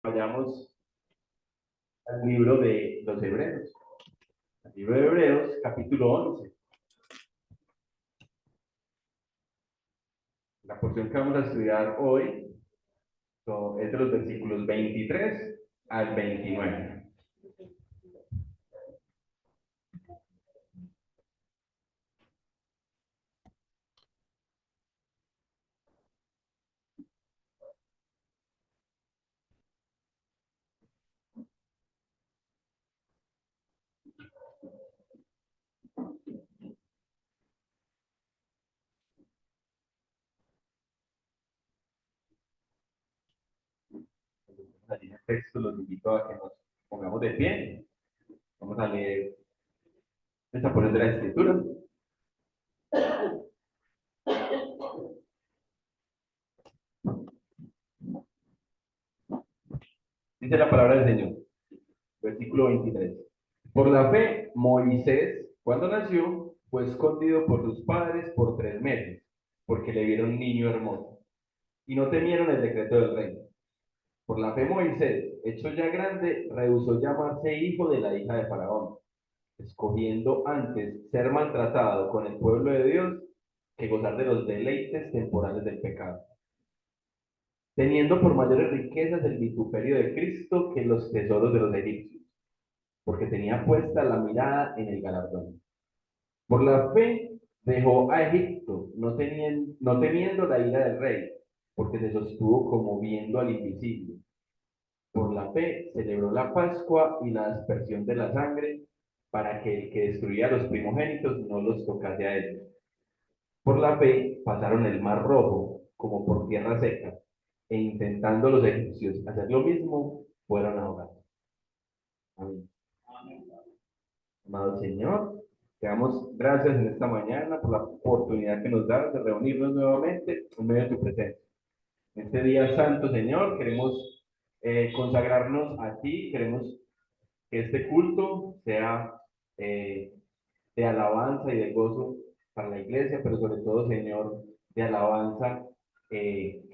Vayamos al libro de los Hebreos. El libro de Hebreos, capítulo 11. La porción que vamos a estudiar hoy es de los versículos 23 al 29. La línea de texto los invito a que nos pongamos de pie. Vamos a leer esta porción de la Escritura. Dice la palabra del Señor, versículo 23. Por la fe, Moisés, cuando nació, fue escondido por sus padres por 3 meses, porque le vieron un niño hermoso, y no temieron el decreto del rey. Por la fe, Moisés, hecho ya grande, rehusó llamarse hijo de la hija de Faraón, escogiendo antes ser maltratado con el pueblo de Dios que gozar de los deleites temporales del pecado, teniendo por mayores riquezas el vituperio de Cristo que los tesoros de los egipcios, porque tenía puesta la mirada en el galardón. Por la fe dejó a Egipto, no temiendo la ira del rey, porque se sostuvo como viendo al invisible. Por la fe celebró la Pascua y la aspersión de la sangre, para que el que destruía a los primogénitos no los tocase a ellos. Por la fe pasaron el mar rojo como por tierra seca, e intentando los egipcios hacer lo mismo, fueron ahogados. Amén. Amado Señor, te damos gracias en esta mañana por la oportunidad que nos das de reunirnos nuevamente en medio de tu presencia. En este día santo, Señor, queremos consagrarnos a ti, queremos que este culto sea eh, de alabanza y de gozo para la iglesia, pero sobre todo, Señor, de alabanza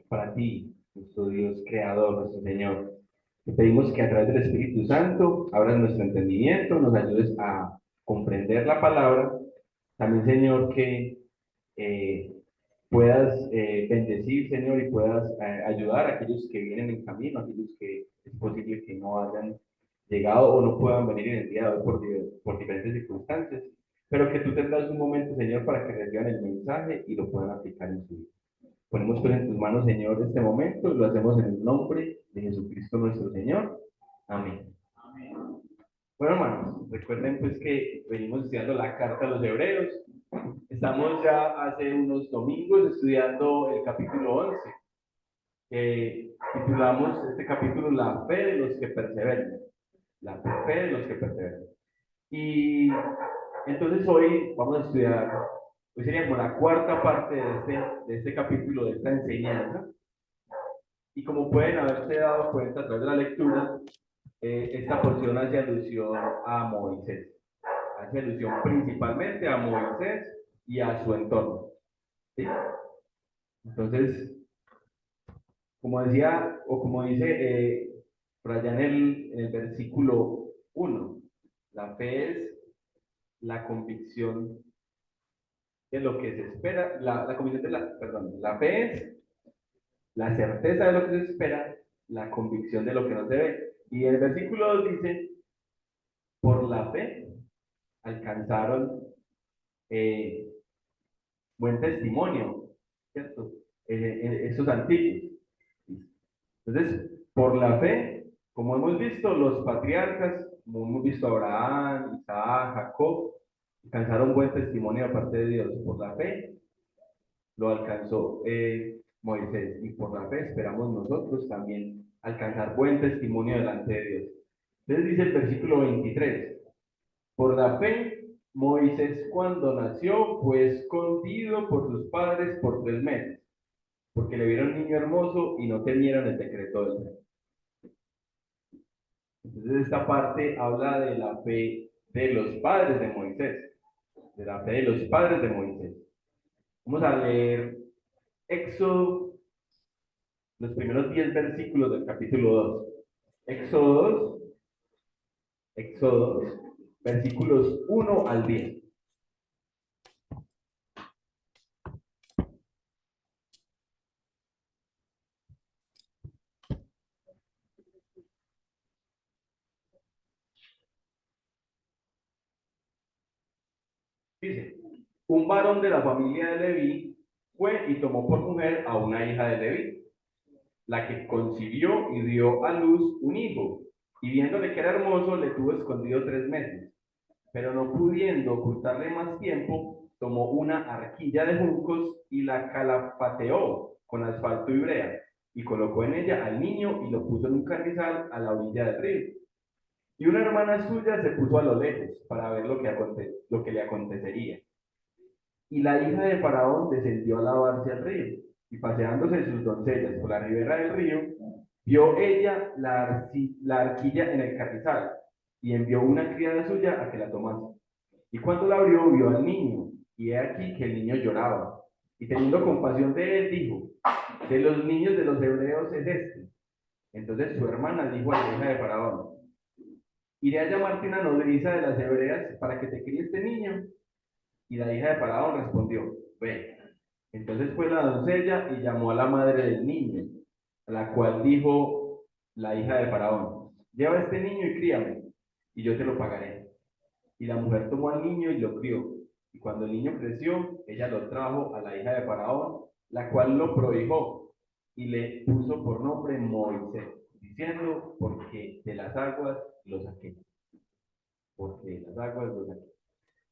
para ti, nuestro Dios creador, nuestro Señor. Te pedimos que a través del Espíritu Santo abras nuestro entendimiento, nos ayudes a comprender la palabra. También, Señor, que eh, puedas bendecir, Señor, y puedas ayudar a aquellos que vienen en camino, a aquellos que es posible que no hayan llegado o no puedan venir en el día de hoy por diferentes circunstancias, pero que tú tendrás un momento, Señor, para que reciban el mensaje y lo puedan aplicar en su vida. Ponemos pues en tus manos, Señor, este momento y lo hacemos en el nombre de Jesucristo nuestro Señor. Amén. Bueno, hermanos, recuerden pues que venimos estudiando la carta a los Hebreos. Estamos ya hace unos domingos estudiando el capítulo 11, que titulamos este capítulo La fe de los que perseveran. La fe de los que perseveran. Y entonces hoy vamos a estudiar, hoy sería como la cuarta parte de este capítulo, de esta enseñanza. Y como pueden haberse dado cuenta a través de la lectura, esta porción hace alusión a Moisés. Hace alusión principalmente a Moisés y a su entorno. ¿Sí? Entonces, como decía, o como dice por allá en el versículo 1, la fe es la convicción de lo que se espera, la convicción de perdón, la fe es la certeza de lo que se espera, la convicción de lo que no se ve. Y el versículo 2 dice, por la fe alcanzaron eh, buen testimonio, ¿cierto? Esos antiguos. Entonces, por la fe, como hemos visto, los patriarcas, como hemos visto Abraham, Isaac, Jacob, alcanzaron buen testimonio de parte de Dios. Por la fe lo alcanzó Moisés, y por la fe esperamos nosotros también alcanzar buen testimonio delante de Dios. Entonces dice el versículo 23, por la fe, Moisés cuando nació fue escondido por sus padres por 3 meses, porque le vieron niño hermoso y no temieron el decreto del rey. Entonces esta parte habla de la fe de los padres de Moisés, de la fe de los padres de Moisés. Vamos a leer Éxodo, los primeros 10 versículos del capítulo 2. Éxodos, Éxodos, versículos 1 al 10. Dice, un varón de la familia de Leví fue y tomó por mujer a una hija de Leví, la que concibió y dio a luz un hijo, y viéndole que era hermoso, le tuvo escondido 3 meses. Pero no pudiendo ocultarle más tiempo, tomó una arquilla de juncos y la calafateó con asfalto y brea, y colocó en ella al niño y lo puso en un carrizal a la orilla del río. Y una hermana suya se puso a lo lejos para ver lo que le acontecería. Y la hija de Faraón descendió a lavarse al río, y paseándose sus doncellas por la ribera del río, vio ella la arquilla en el carrizal, y envió una criada suya a que la tomase. Y cuando la abrió, vio al niño, y he aquí que el niño lloraba. Y teniendo compasión de él, dijo, de los niños de los hebreos es este. Entonces su hermana dijo a la hija de Faraón, iré a llamarte una nodriza de las hebreas para que te críe este niño. Y la hija de Faraón respondió, ve. Entonces fue la doncella y llamó a la madre del niño, a la cual dijo la hija de Faraón, lleva este niño y críame, y yo te lo pagaré. Y la mujer tomó al niño y lo crió. Y cuando el niño creció, ella lo trajo a la hija de Faraón, la cual lo prohijó y le puso por nombre Moisés, diciendo, porque de las aguas lo saqué. Porque de las aguas lo saqué.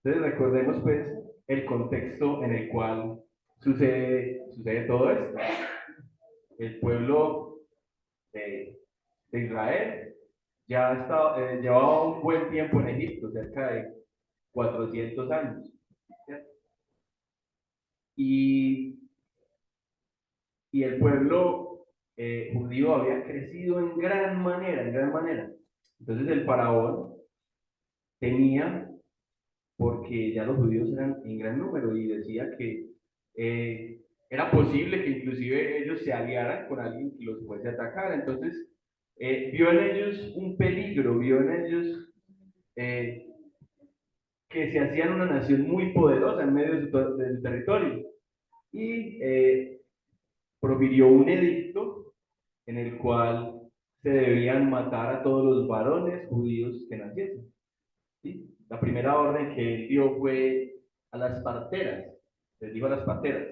Entonces recordemos pues el contexto en el cual sucede todo esto. El pueblo de Israel llevaba un buen tiempo en Egipto, cerca de 400 años. ¿Cierto? Y, y el pueblo judío había crecido en gran manera, en gran manera. Entonces el faraón tenía, porque ya los judíos eran en gran número y decía que era posible que inclusive ellos se aliaran con alguien que los fuese a atacar. Entonces vio en ellos un peligro, vio en ellos eh, que se hacían una nación muy poderosa en medio de su territorio. Y profirió un edicto en el cual se debían matar a todos los varones judíos que naciesen. ¿Sí? La primera orden que él dio fue a las parteras. Les dijo a las parteras,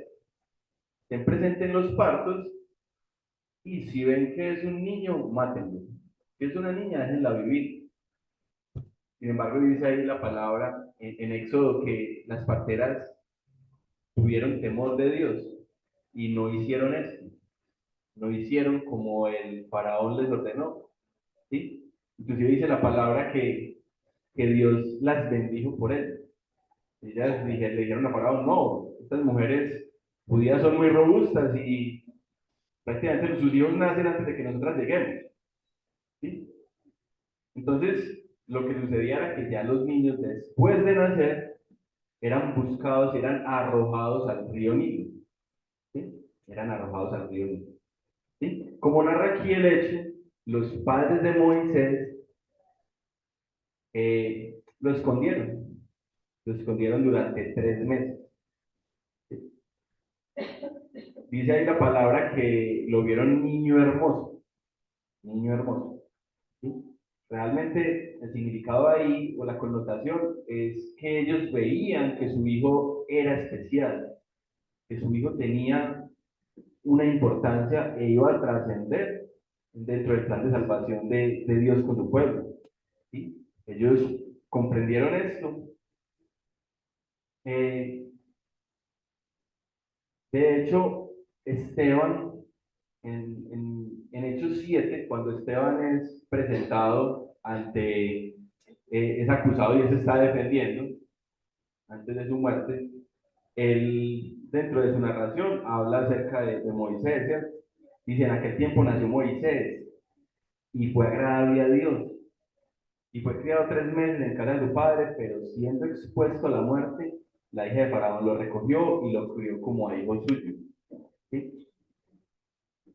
estén presentes en los partos y si ven que es un niño, mátenlo. Si es una niña, déjenla vivir. Sin embargo, dice ahí la palabra en Éxodo que las parteras tuvieron temor de Dios y no hicieron esto. No hicieron como el faraón les ordenó. ¿Sí? Inclusive dice la palabra que Dios las bendijo por él. Le dijeron a Faraón, no, estas mujeres judías son muy robustas y prácticamente sus hijos nacen antes de que nosotras lleguemos. ¿Sí? Entonces, lo que sucedía era que ya los niños después de nacer eran buscados y eran arrojados al río Nilo. ¿Sí? Eran arrojados al río Nilo. ¿Sí? Como narra aquí el hecho, los padres de Moisés lo escondieron. Lo escondieron durante 3 meses. ¿Sí? Dice ahí la palabra que lo vieron niño hermoso. Niño hermoso. ¿Sí? Realmente el significado ahí o la connotación es que ellos veían que su hijo era especial, que su hijo tenía una importancia e iba a trascender dentro del plan de salvación de Dios con su pueblo. ¿Sí? Ellos comprendieron esto. Eh, de hecho, Esteban, en Hechos 7, cuando Esteban es presentado ante, es acusado y él se está defendiendo antes de su muerte, él, dentro de su narración, habla acerca de Moisés, ¿cierto? Dice, en aquel tiempo nació Moisés y fue agradable a Dios y fue criado 3 meses en casa de su padre, pero siendo expuesto a la muerte, la hija de Faraón lo recogió y lo crió como a hijo suyo. ¿Sí?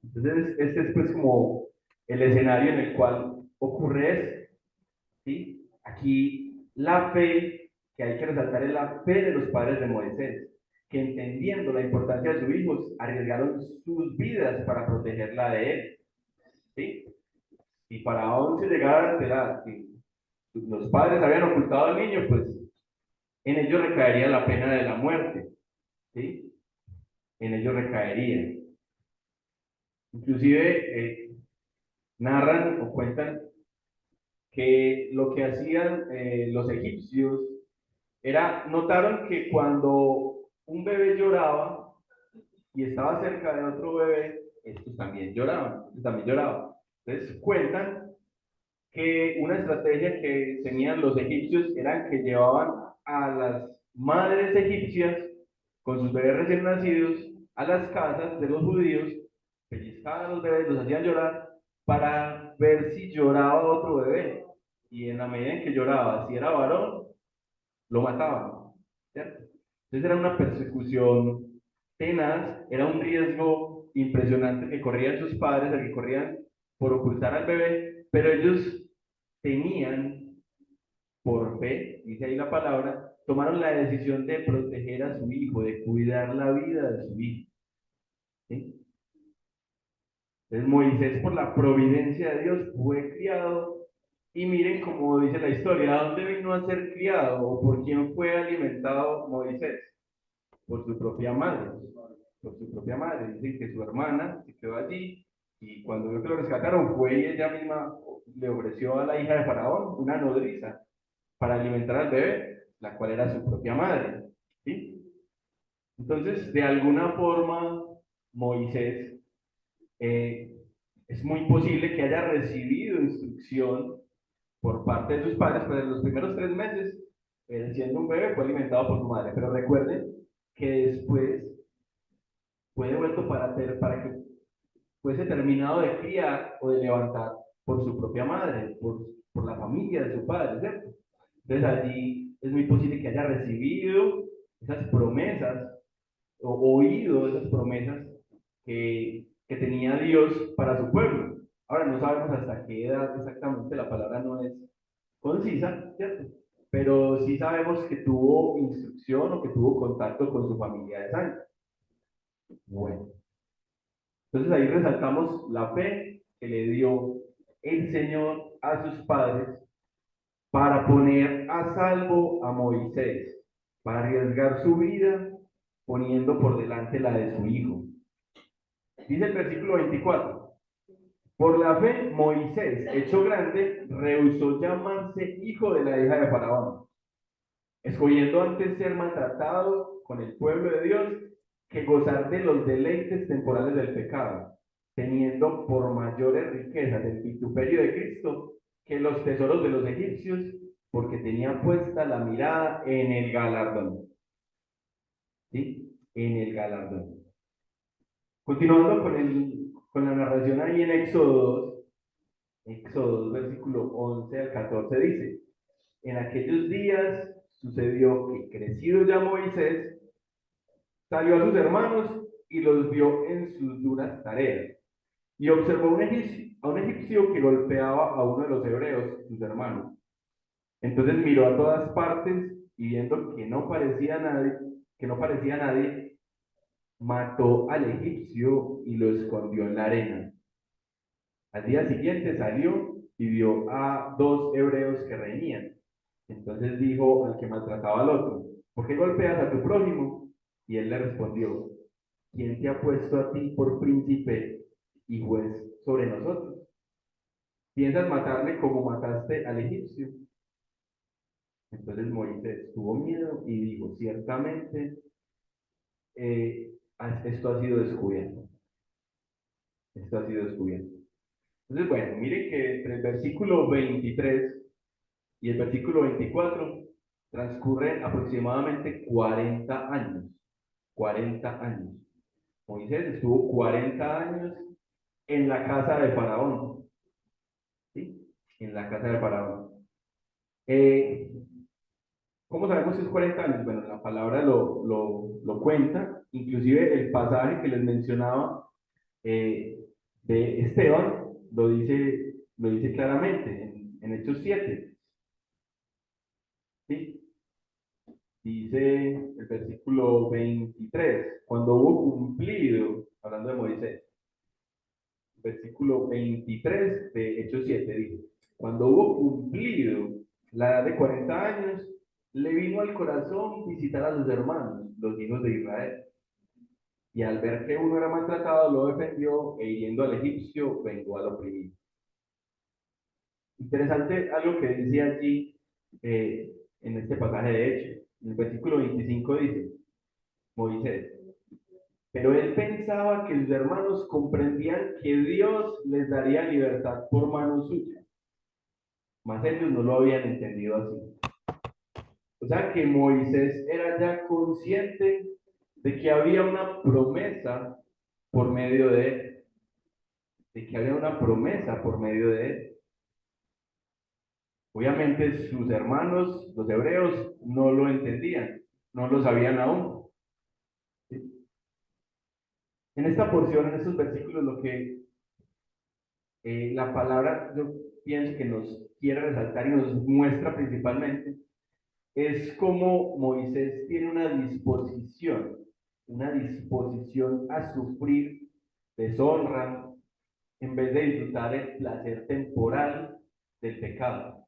Entonces, este es pues como el escenario en el cual ocurre esto, ¿sí? Aquí la fe que hay que resaltar es la fe de los padres de Moisés, que entendiendo la importancia de sus hijos, arriesgaron sus vidas para protegerla de él, ¿sí? Y para aún se llegara a enterar que los padres habían ocultado al niño, pues en ellos recaería la pena de la muerte, ¿sí? En ellos recaería. Inclusive narran o cuentan que lo que hacían los egipcios era, notaron que cuando un bebé lloraba y estaba cerca de otro bebé, estos también lloraban, estos también lloraban. Entonces cuentan que una estrategia que tenían los egipcios era que llevaban a las madres egipcias con sus bebés recién nacidos a las casas de los judíos, pellizcaban a los bebés, los hacían llorar para ver si lloraba otro bebé. Y en la medida en que lloraba, si era varón, lo mataban, ¿cierto? Entonces era una persecución tenaz, era un riesgo impresionante que corrían sus padres, el que corrían por ocultar al bebé, pero ellos tenían, por fe, dice ahí la palabra, tomaron la decisión de proteger a su hijo, de cuidar la vida de su hijo. ¿Sí? Entonces Moisés, por la providencia de Dios, fue criado. Y miren cómo dice la historia, ¿a dónde vino a ser criado o por quién fue alimentado Moisés? Por su propia madre. Por su propia madre. Dicen que su hermana se quedó allí y cuando vio que lo rescataron fue y ella misma le ofreció a la hija de Faraón una nodriza para alimentar al bebé, la cual era su propia madre. ¿Sí? Entonces, de alguna forma, Moisés es muy posible que haya recibido instrucción por parte de sus padres, pero en los primeros 3 meses, siendo un bebé, fue alimentado por su madre. Pero recuerden que después fue devuelto para que fuese terminado de criar o de levantar por su propia madre, por la familia de su padre, ¿cierto? Entonces allí es muy posible que haya recibido esas promesas o oído esas promesas que tenía Dios para su pueblo. Ahora no sabemos hasta qué edad exactamente, la palabra no es concisa, ¿cierto? Pero sí sabemos que tuvo instrucción o que tuvo contacto con su familia de sangre. Bueno, entonces ahí resaltamos la fe que le dio el Señor a sus padres para poner a salvo a Moisés, para arriesgar su vida poniendo por delante la de su hijo. Dice el versículo 24, por la fe Moisés, hecho grande, rehusó llamarse hijo de la hija de Faraón, escogiendo antes ser maltratado con el pueblo de Dios que gozar de los deleites temporales del pecado, teniendo por mayores riquezas el vituperio de Cristo que los tesoros de los egipcios, porque tenía puesta la mirada en el galardón. ¿Sí? En el galardón. Continuando con la narración ahí en Éxodo 2, versículo 11 al 14 dice, en aquellos días sucedió que crecido ya Moisés, salió a sus hermanos y los vio en sus duras tareas. Y observó a un egipcio que golpeaba a uno de los hebreos, sus hermanos. Entonces miró a todas partes y viendo que no parecía nadie, mató al egipcio y lo escondió en la arena. Al día siguiente salió y vio a 2 hebreos que reñían. Entonces dijo al que maltrataba al otro, ¿por qué golpeas a tu prójimo? Y él le respondió, ¿quién te ha puesto a ti por príncipe y juez sobre nosotros? ¿Piensas matarle como mataste al egipcio? Entonces Moisés tuvo miedo y dijo, ciertamente esto ha sido descubierto. Esto ha sido descubierto. Entonces, bueno, miren que entre el versículo 23 y el versículo 24 transcurren aproximadamente 40 años. 40 años. Moisés estuvo 40 años en la casa de Faraón. ¿Sí? En la casa de Faraón. Eh, ¿Cómo sabemos que es 40 años? Bueno, la palabra lo cuenta, inclusive el pasaje que les mencionaba de Esteban, lo dice claramente en Hechos 7. ¿Sí? Dice el versículo 23, cuando hubo cumplido, hablando de Moisés, versículo 23 de Hechos 7 dice, cuando hubo cumplido la edad de 40 años, le vino al corazón visitar a sus hermanos, los hijos de Israel. Y al ver que uno era maltratado, lo defendió e hiriendo al egipcio, vengó al oprimido. Interesante algo que dice allí en este pasaje de Hechos. En el versículo 25 dice, Moisés, pero él pensaba que sus hermanos comprendían que Dios les daría libertad por mano suya, mas ellos no lo habían entendido así. O sea que Moisés era ya consciente de que había una promesa por medio de él, de que había una promesa por medio de él. Obviamente sus hermanos, los hebreos, no lo entendían, no lo sabían aún. ¿Sí? En esta porción, en estos versículos, lo que la palabra yo pienso que nos quiere resaltar y nos muestra principalmente es como Moisés tiene una disposición a sufrir deshonra en vez de disfrutar el placer temporal del pecado.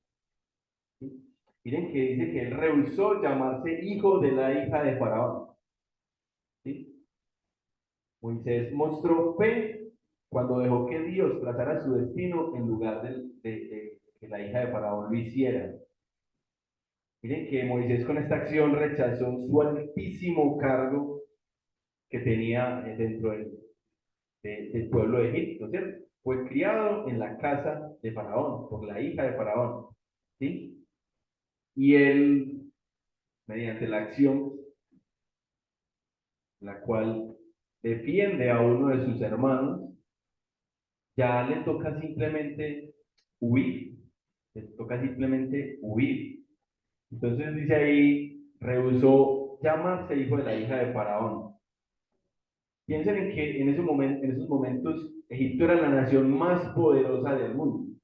¿Sí? Miren que dice que él rehusó llamarse hijo de la hija de Faraón. ¿Sí? Moisés mostró fe cuando dejó que Dios trazara su destino en lugar de que la hija de Faraón lo hiciera. Miren que Moisés con esta acción rechazó su altísimo cargo que tenía dentro del pueblo de Egipto, ¿cierto? Fue criado en la casa de Faraón, por la hija de Faraón, ¿sí? Y él, mediante la acción, la cual defiende a uno de sus hermanos, ya le toca simplemente huir, le toca simplemente huir. Entonces dice ahí, rehusó llamarse hijo de la hija de Faraón. Piensen en que en esos momentos Egipto era la nación más poderosa del mundo,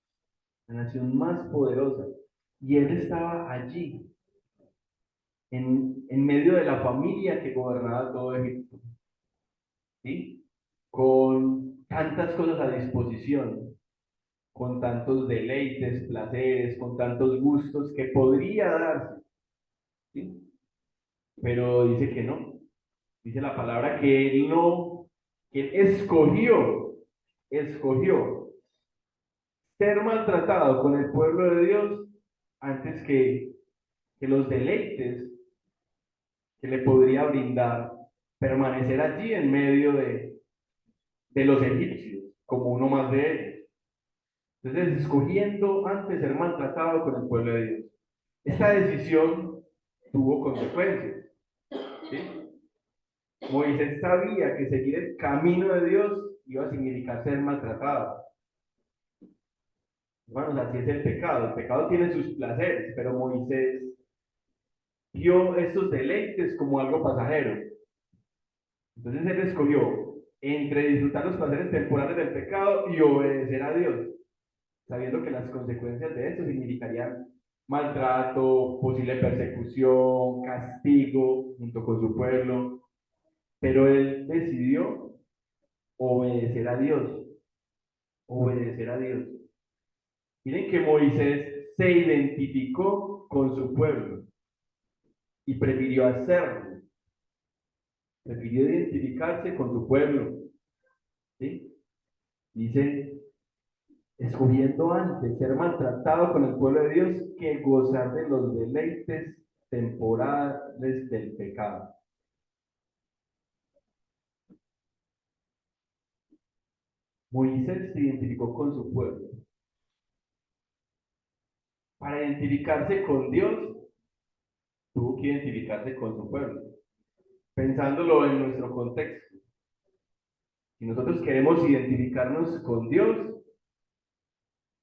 la nación más poderosa. Y él estaba allí, en medio de la familia que gobernaba todo Egipto, ¿sí? Con tantas cosas a disposición, con tantos deleites, placeres, con tantos gustos que podría darse, ¿sí? Pero dice que no. Dice la palabra que él no, que él escogió ser maltratado con el pueblo de Dios antes que los deleites que le podría brindar permanecer allí en medio de los egipcios, como uno más de ellos. Entonces, escogiendo antes ser maltratado con el pueblo de Dios. Esta decisión tuvo consecuencias. ¿Sí? Moisés sabía que seguir el camino de Dios iba a significar ser maltratado. Hermanos, así es el pecado. El pecado tiene sus placeres, pero Moisés vio estos deleites como algo pasajero. Entonces él escogió entre disfrutar los placeres temporales del pecado y obedecer a Dios, sabiendo que las consecuencias de eso significarían maltrato, posible persecución, castigo junto con su pueblo. Pero él decidió obedecer a Dios, obedecer a Dios. Miren que Moisés se identificó con su pueblo y prefirió hacerlo, prefirió identificarse con su pueblo. ¿Sí? Dice, escogiendo antes ser maltratado con el pueblo de Dios que gozar de los deleites temporales del pecado. Moisés se identificó con su pueblo. Para identificarse con Dios, tuvo que identificarse con su pueblo. Pensándolo en nuestro contexto. Si nosotros queremos identificarnos con Dios,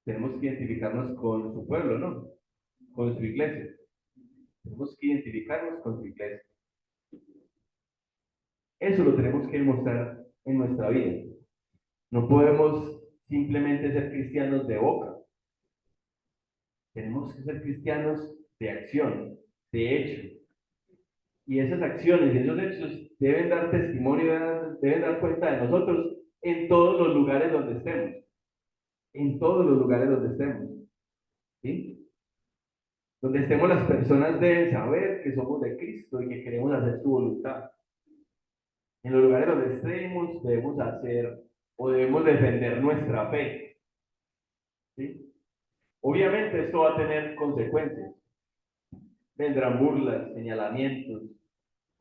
tenemos que identificarnos con su pueblo, ¿no? Con su iglesia. Tenemos que identificarnos con su iglesia. Eso lo tenemos que demostrar en nuestra vida. No podemos simplemente ser cristianos de boca. Tenemos que ser cristianos de acción, de hecho. Y esas acciones y esos hechos deben dar testimonio, deben dar cuenta de nosotros en todos los lugares donde estemos. En todos los lugares donde estemos. ¿Sí? Donde estemos las personas deben saber que somos de Cristo y que queremos hacer su voluntad. En los lugares donde estemos debemos hacer o debemos defender nuestra fe. ¿Sí? Obviamente esto va a tener consecuencias. Vendrán burlas, señalamientos,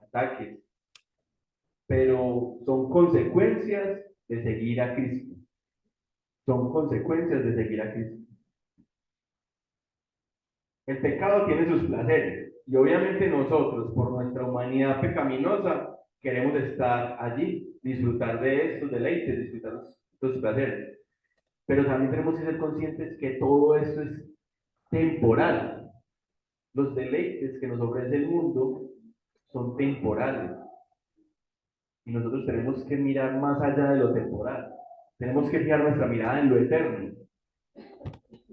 ataques, pero son consecuencias de seguir a Cristo. Son consecuencias de seguir a Cristo. El pecado tiene sus placeres y obviamente nosotros, por nuestra humanidad pecaminosa, queremos estar allí, disfrutar de estos deleites, disfrutar de estos placeres. Pero también tenemos que ser conscientes que todo esto es temporal. Los deleites que nos ofrece el mundo son temporales. Y nosotros tenemos que mirar más allá de lo temporal. Tenemos que fijar nuestra mirada en lo eterno.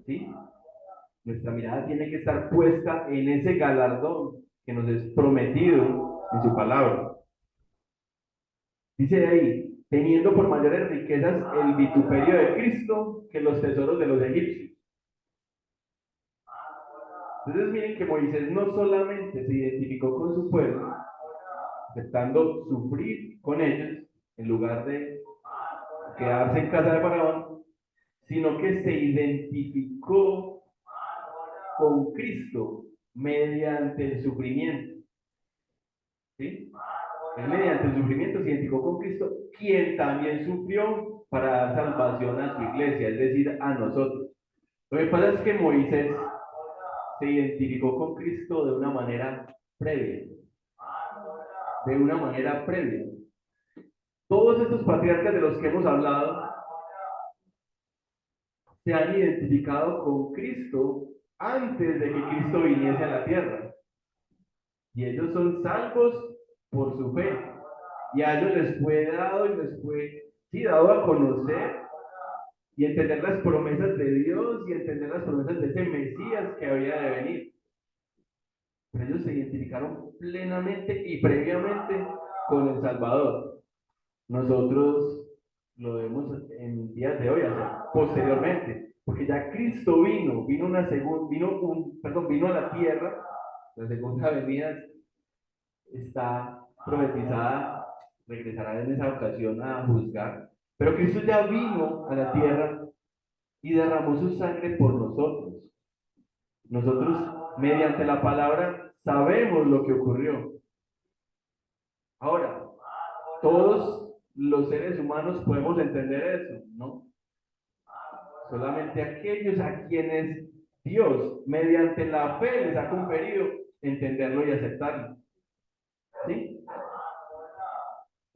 ¿Sí? Nuestra mirada tiene que estar puesta en ese galardón que nos es prometido en su palabra. Dice ahí, teniendo por mayores riquezas el vituperio de Cristo que los tesoros de los egipcios. Entonces miren que Moisés no solamente se identificó con su pueblo, aceptando sufrir con ellos, en lugar de quedarse en casa de Faraón, sino que se identificó con Cristo mediante el sufrimiento. ¿Sí? Él mediante el sufrimiento se identificó con Cristo, quien también sufrió para dar salvación a su iglesia, es decir, a nosotros. Lo que pasa es que Moisés se identificó con Cristo de una manera previa. De una manera previa. Todos estos patriarcas de los que hemos hablado se han identificado con Cristo antes de que Cristo viniese a la tierra. Y ellos son salvos por su fe. Y a ellos les fue dado y les fue dado a conocer y entender las promesas de Dios y entender las promesas de ese Mesías que había de venir. Pero ellos se identificaron plenamente y previamente con el Salvador. Nosotros lo vemos en días de hoy, posteriormente, porque ya Cristo vino a la tierra, la segunda venida está profetizada, regresará en esa ocasión a juzgar, pero Cristo ya vino a la tierra y derramó su sangre por nosotros. Nosotros, mediante la palabra, sabemos lo que ocurrió. Ahora, todos los seres humanos podemos entender eso, ¿no? Solamente aquellos a quienes Dios, mediante la fe, les ha conferido entenderlo y aceptarlo. ¿Sí?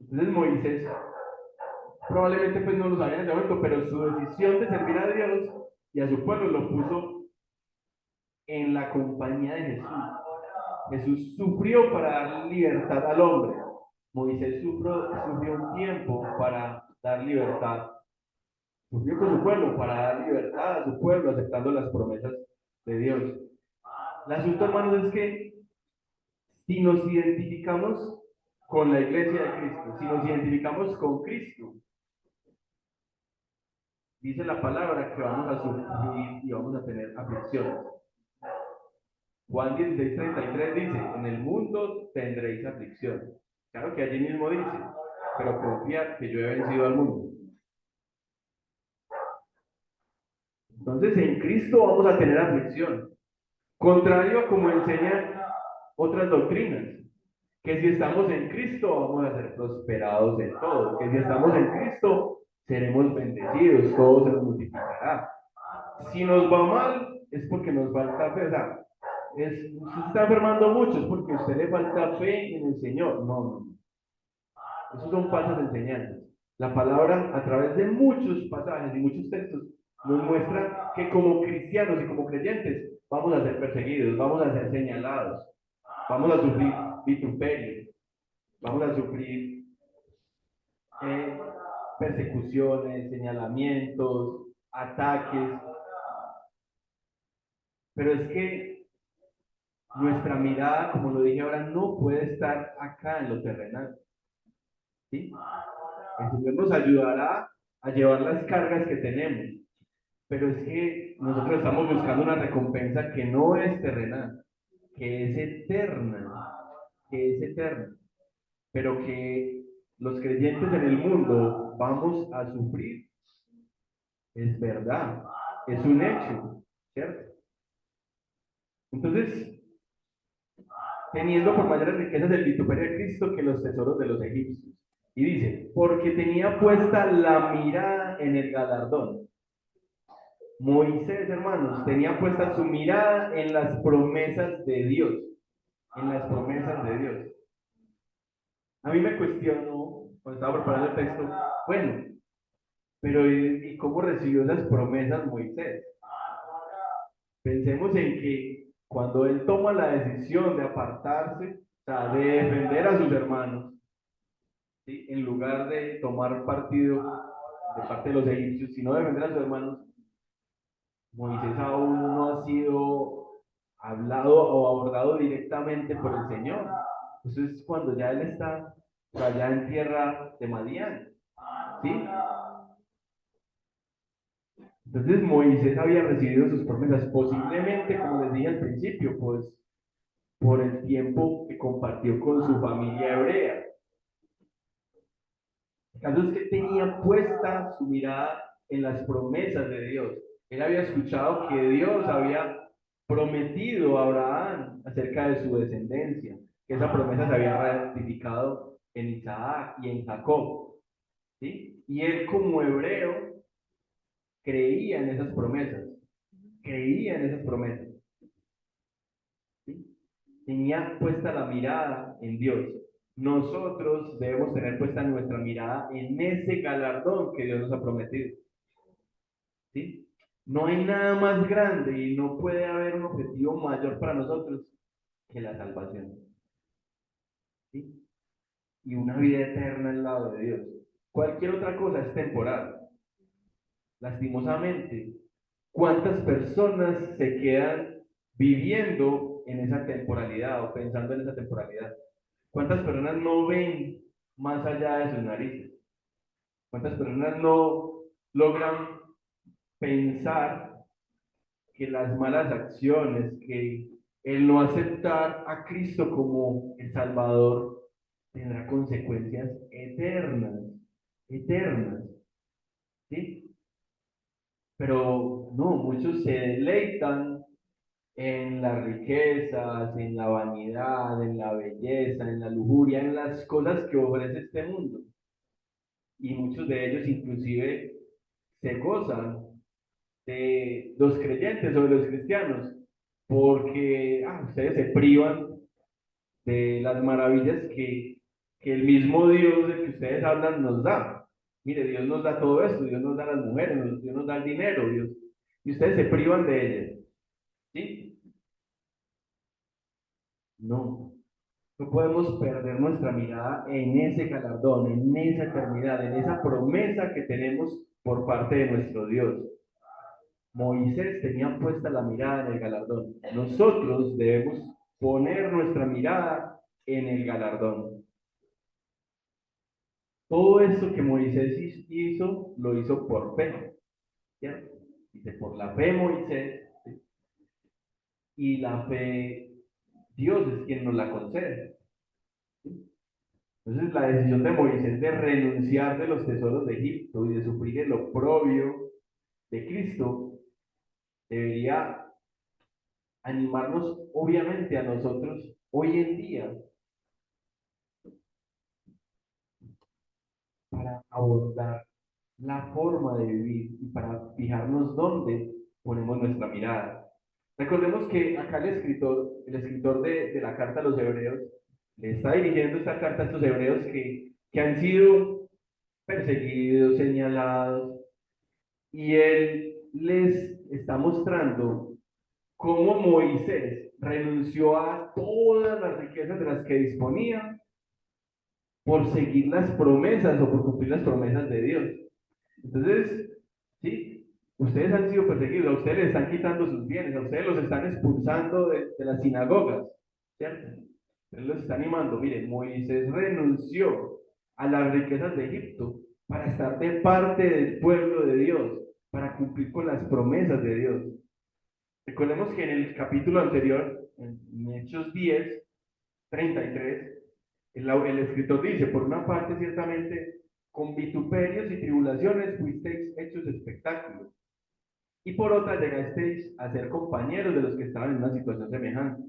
Entonces Moisés probablemente pues no lo sabía en ese momento, pero su decisión de servir a Dios y a su pueblo lo puso en la compañía de Jesús. Jesús sufrió para dar libertad al hombre. Moisés sufrió un tiempo para dar libertad. Sufrió con su pueblo para dar libertad a su pueblo, aceptando las promesas de Dios. El asunto, hermanos, es que si nos identificamos con la iglesia de Cristo, si nos identificamos con Cristo, dice la palabra que vamos a sufrir y vamos a tener aflicciones. Juan 16:33 dice, en el mundo tendréis aflicción. Claro que allí mismo dice, pero confiad que yo he vencido al mundo. Entonces en Cristo vamos a tener aflicción. Contrario a como enseñan otras doctrinas, que si estamos en Cristo vamos a ser prosperados en todo, que si estamos en Cristo seremos bendecidos, todo se nos multiplicará. Si nos va mal es porque nos falta fe, usted se está enfermando mucho, es porque a usted le falta fe en el Señor. No. Esos son falsas enseñanzas. La palabra, a través de muchos pasajes y muchos textos, nos muestra que como cristianos y como creyentes vamos a ser perseguidos, vamos a ser señalados, vamos a sufrir vituperio, vamos a sufrir persecuciones, señalamientos, ataques, pero es que nuestra mirada, como lo dije ahora, no puede estar acá en lo terrenal, ¿sí? El Señor nos ayudará a llevar las cargas que tenemos, pero es que nosotros estamos buscando una recompensa que no es terrenal, que es eterna, que es eterna, pero que los creyentes en el mundo vamos a sufrir, es verdad, es un hecho, ¿cierto? Entonces, teniendo por mayores riquezas el vituperio de Cristo que los tesoros de los egipcios. Y dice, porque tenía puesta la mirada en el galardón. Moisés, hermanos, tenía puesta su mirada en las promesas de Dios, en las promesas de Dios. A mí me cuestionó, cuando estaba preparando el texto, bueno, pero ¿y cómo recibió esas promesas Moisés? Pensemos en que cuando él toma la decisión de apartarse, o sea, de defender a sus hermanos, ¿sí? En lugar de tomar partido de parte de los egipcios, sino defender a sus hermanos, Moisés aún no ha sido hablado o abordado directamente por el Señor. Eso es cuando ya él está allá en tierra de Madián, ¿sí? Entonces Moisés había recibido sus promesas, posiblemente, como les dije al principio, pues por el tiempo que compartió con su familia hebrea. El caso es que tenía puesta su mirada en las promesas de Dios. Él había escuchado que Dios había prometido a Abraham acerca de su descendencia, que esa promesa se había ratificado en Isaac y en Jacob, ¿sí? Y él como hebreo creía en esas promesas, creía en esas promesas, ¿sí? Tenía puesta la mirada en Dios. Nosotros debemos tener puesta nuestra mirada en ese galardón que Dios nos ha prometido, ¿sí? No hay nada más grande y no puede haber un objetivo mayor para nosotros que la salvación, ¿sí? Y una vida eterna al lado de Dios. Cualquier otra cosa es temporal. Lastimosamente, ¿cuántas personas se quedan viviendo en esa temporalidad o pensando en esa temporalidad? ¿Cuántas personas no ven más allá de sus narices? ¿Cuántas personas no logran pensar que las malas acciones, que el no aceptar a Cristo como el Salvador tendrá consecuencias eternas, eternas, ¿sí? Pero no, muchos se deleitan en las riquezas, en la vanidad, en la belleza, en la lujuria, en las cosas que ofrece este mundo. Y muchos de ellos inclusive se gozan de los creyentes o de los cristianos, porque ustedes se privan de las maravillas que el mismo Dios del que ustedes hablan nos da. Mire, Dios nos da todo esto, Dios nos da las mujeres, Dios nos da el dinero, Dios, y ustedes se privan de ellas, ¿sí? No, no podemos perder nuestra mirada en ese galardón, en esa eternidad, en esa promesa que tenemos por parte de nuestro Dios. Moisés tenía puesta la mirada en el galardón. Nosotros debemos poner nuestra mirada en el galardón. Todo esto que Moisés hizo, lo hizo por fe. ¿Cierto? Dice, por la fe Moisés, ¿sí? Y la fe, Dios es quien nos la concede. ¿Sí? Entonces la decisión de Moisés de renunciar de los tesoros de Egipto y de sufrir el oprobio de Cristo debería animarnos, obviamente, a nosotros hoy en día para abordar la forma de vivir y para fijarnos dónde ponemos nuestra mirada. Recordemos que acá el escritor de la carta a los hebreos, le está dirigiendo esta carta a estos hebreos que han sido perseguidos, señalados, y él les está mostrando cómo Moisés renunció a todas las riquezas de las que disponía por seguir las promesas o por cumplir las promesas de Dios. Entonces, sí, ustedes han sido perseguidos, a ustedes les están quitando sus bienes, a ustedes los están expulsando de las sinagogas, ¿cierto? Él los está animando. Mire, Moisés renunció a las riquezas de Egipto para estar de parte del pueblo de Dios, para cumplir con las promesas de Dios. Recordemos que en el capítulo anterior, en Hechos 10:33, el escritor dice: por una parte, ciertamente, con vituperios y tribulaciones fuisteis hechos espectáculos, y por otra llegasteis a ser compañeros de los que estaban en una situación semejante,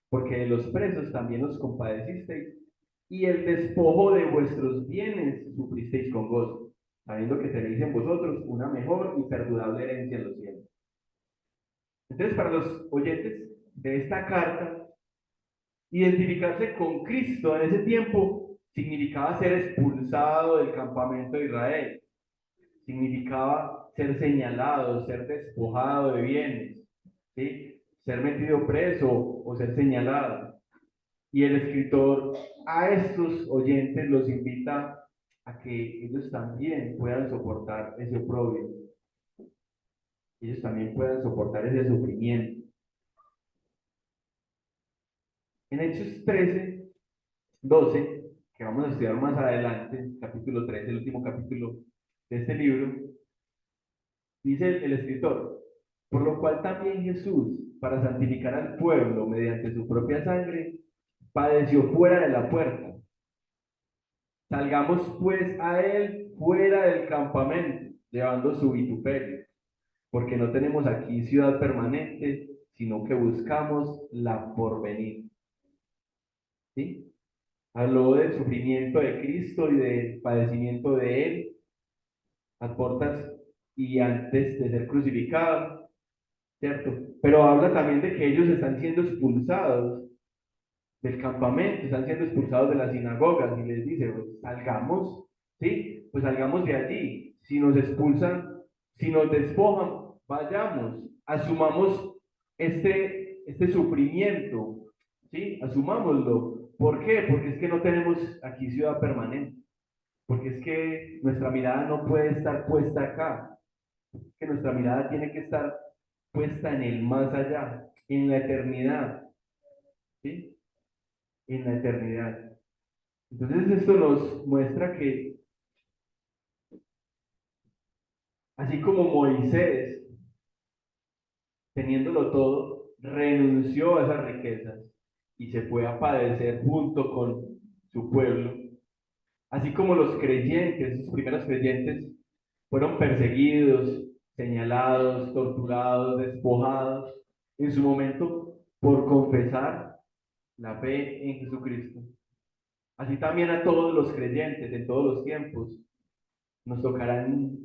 porque de los presos también os compadecisteis, y el despojo de vuestros bienes sufristeis con gozo, sabiendo que tenéis en vosotros una mejor y perdurable herencia en los cielos. Entonces, para los oyentes de esta carta, identificarse con Cristo en ese tiempo significaba ser expulsado del campamento de Israel, significaba ser señalado, ser despojado de bienes, ¿sí? Ser metido preso o ser señalado. Y el escritor a estos oyentes los invita a que ellos también puedan soportar ese oprobio, ellos también puedan soportar ese sufrimiento. En Hechos 13:12, que vamos a estudiar más adelante, capítulo 13, el último capítulo de este libro, dice el escritor: por lo cual también Jesús, para santificar al pueblo mediante su propia sangre, padeció fuera de la puerta. Salgamos pues a él fuera del campamento, llevando su vituperio, porque no tenemos aquí ciudad permanente, sino que buscamos la porvenir. ¿Sí? Habló del sufrimiento de Cristo y del padecimiento de él a portas y antes de ser crucificado, ¿cierto? Pero habla también de que ellos están siendo expulsados del campamento, están siendo expulsados de las sinagogas, y les dice: pues, salgamos, ¿sí? Pues salgamos de allí. Si nos expulsan, si nos despojan, vayamos, asumamos este sufrimiento, ¿sí? Asumámoslo. ¿Por qué? Porque es que no tenemos aquí ciudad permanente, porque es que nuestra mirada no puede estar puesta acá, que nuestra mirada tiene que estar puesta en el más allá, en la eternidad, ¿sí? En la eternidad. Entonces esto nos muestra que así como Moisés, teniéndolo todo, renunció a esas riquezas y se fue a padecer junto con su pueblo, así como los creyentes, sus primeros creyentes, fueron perseguidos, señalados, torturados, despojados en su momento por confesar la fe en Jesucristo. Así también a todos los creyentes en todos los tiempos nos tocará en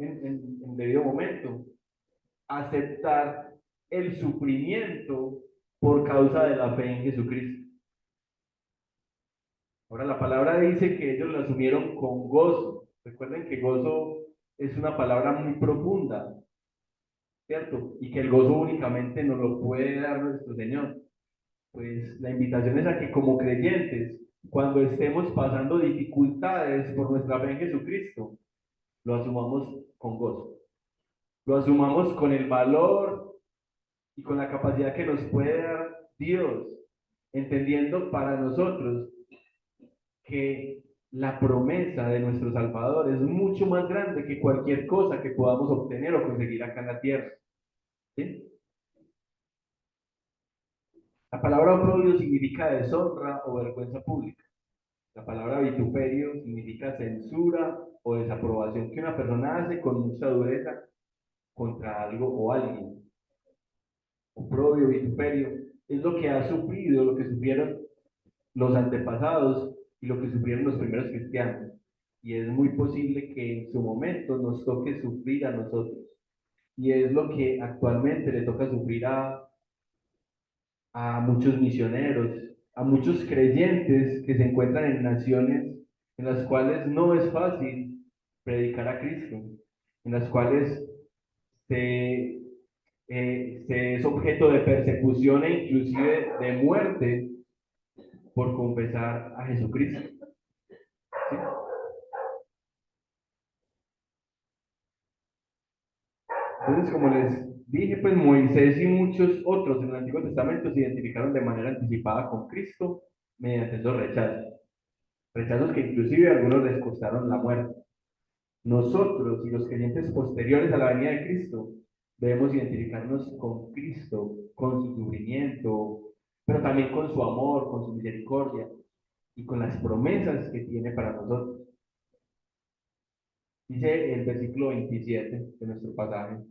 debido momento aceptar el sufrimiento por causa de la fe en Jesucristo. Ahora la palabra dice que ellos lo asumieron con gozo. Recuerden que gozo es una palabra muy profunda, ¿cierto? Y que el gozo únicamente nos lo puede dar nuestro Señor. Pues la invitación es a que como creyentes, cuando estemos pasando dificultades por nuestra fe en Jesucristo, lo asumamos con gozo. Lo asumamos con el valor y con la capacidad que nos puede dar Dios, entendiendo para nosotros que la promesa de nuestro Salvador es mucho más grande que cualquier cosa que podamos obtener o conseguir acá en la tierra. ¿Sí? La palabra oprobio significa deshonra o vergüenza pública. La palabra vituperio significa censura o desaprobación que una persona hace con mucha dureza contra algo o alguien. Oprobio, vituperio, es lo que ha sufrido, lo que sufrieron los antepasados y lo que sufrieron los primeros cristianos. Y es muy posible que en su momento nos toque sufrir a nosotros. Y es lo que actualmente le toca sufrir a muchos misioneros, a muchos creyentes que se encuentran en naciones en las cuales no es fácil predicar a Cristo, en las cuales se, se es objeto de persecución e inclusive de muerte por confesar a Jesucristo. ¿sí? Entonces, como les dije, pues Moisés y muchos otros en el Antiguo Testamento se identificaron de manera anticipada con Cristo mediante esos rechazos. Rechazos que inclusive a algunos les costaron la muerte. Nosotros y los creyentes posteriores a la venida de Cristo debemos identificarnos con Cristo, con su sufrimiento, pero también con su amor, con su misericordia y con las promesas que tiene para nosotros. Dice el versículo 27 de nuestro pasaje.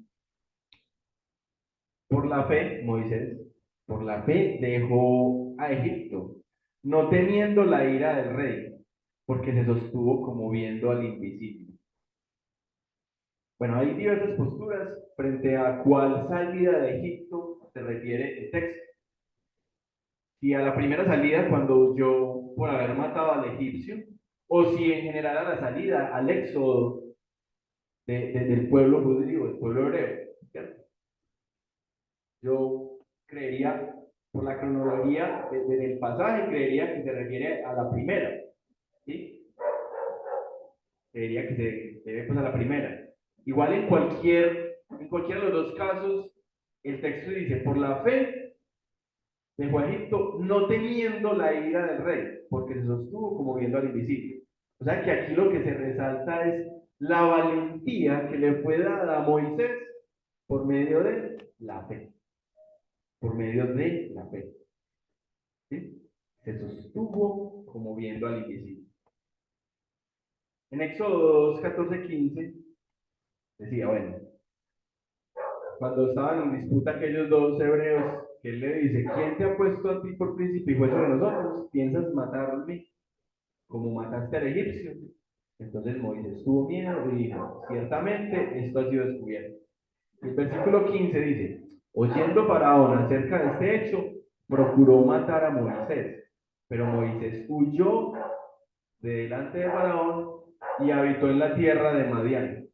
Por la fe, Moisés, por la fe dejó a Egipto, no temiendo la ira del rey, porque se sostuvo como viendo al invisible. Bueno, hay diversas posturas frente a cuál salida de Egipto se refiere el texto. Si a la primera salida, cuando yo por haber matado al egipcio, o si en general a la salida, al éxodo del pueblo judío, del pueblo hebreo. ¿Cierto? Yo creería, por la cronología del pasaje, creería que se refiere a la primera. ¿Sí? Creería que se debe pues a la primera. Igual en cualquiera de los dos casos, el texto dice, por la fe dejó a Egipto no temiendo la ira del rey, porque se sostuvo como viendo al invisible. O sea que aquí lo que se resalta es la valentía que le fue dada a Moisés por medio de la fe. Por medio de la fe. ¿Sí? Se sostuvo como viendo al invisible. En Éxodo 2, 14, 15, decía, bueno, cuando estaban en disputa aquellos dos hebreos, que él le dice, ¿quién te ha puesto a ti por príncipe y juez sobre nosotros? ¿Piensas matarme como mataste al egipcio? Entonces Moisés tuvo miedo y dijo, ciertamente esto ha sido descubierto. El versículo 15 dice, oyendo Faraón acerca de este hecho, procuró matar a Moisés, pero Moisés huyó de delante de Faraón y habitó en la tierra de Madián.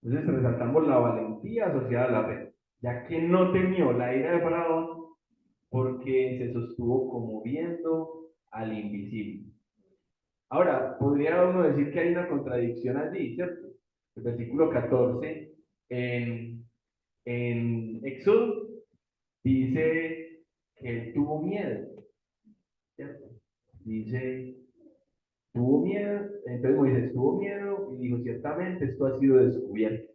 Entonces resaltamos la valentía asociada a la fe, ya que no temió la ira de Faraón porque se sostuvo como viendo al invisible. Ahora, podría uno decir que hay una contradicción allí, ¿cierto? El versículo 14 en Éxodo dice que él tuvo miedo, ¿cierto? Dice, tuvo miedo, entonces Moisés tuvo miedo y dijo, ciertamente esto ha sido descubierto.